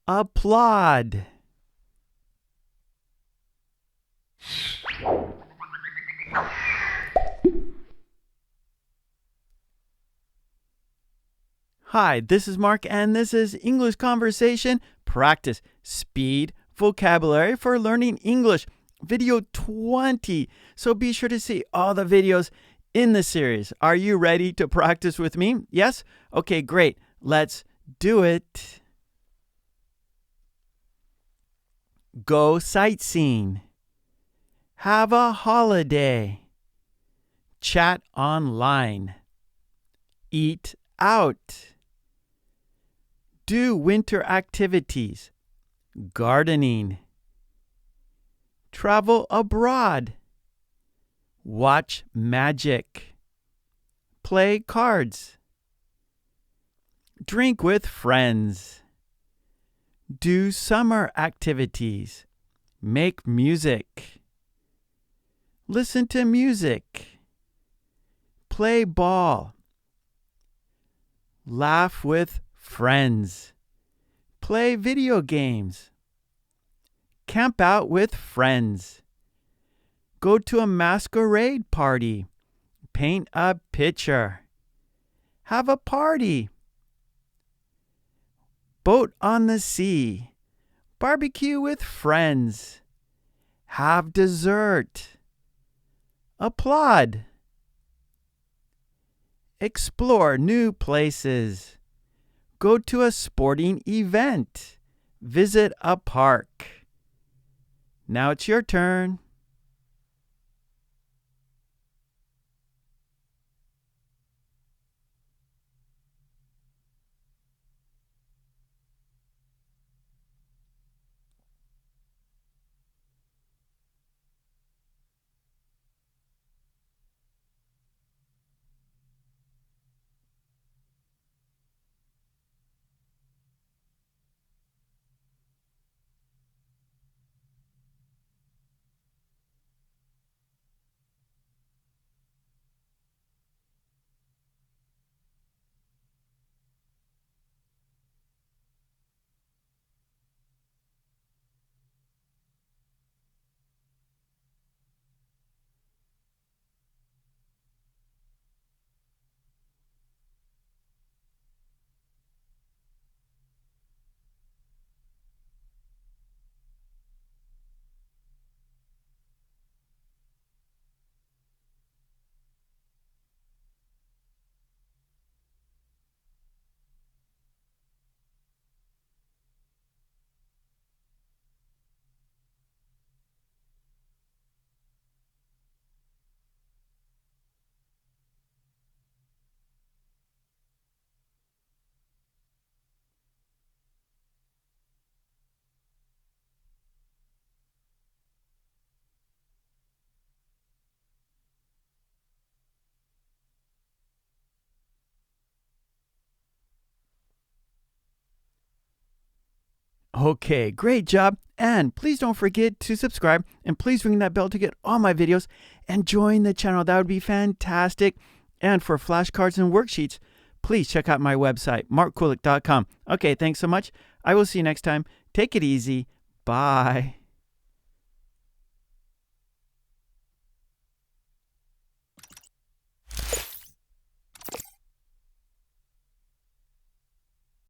applaud. Hi, this is Mark, and this is English Conversation Practice Speed Vocabulary for Learning English, video 20. So be sure to see all the videos in the series. Are you ready to practice with me? Yes? Okay, great. Let's do it. Go sightseeing. Have a holiday. Chat online. Eat out. Do winter activities. Gardening. Travel abroad. Watch magic. Play cards. Drink with friends. Do summer activities. Make music. Listen to music. Play ball. Laugh with friends. Play video games. Camp out with friends. Go to a masquerade party. Paint a picture. Have a party. Boat on the sea. Barbecue with friends. Have dessert. Applaud. Explore new places. Go to a sporting event. Visit a park. Now it's your turn. Okay, great job. And please don't forget to subscribe, and please ring that bell to get all my videos and join the channel. That would be fantastic. And for flashcards and worksheets, please check out my website, markkulek.com. Okay, thanks so much. I will see you next time. Take it easy. Bye.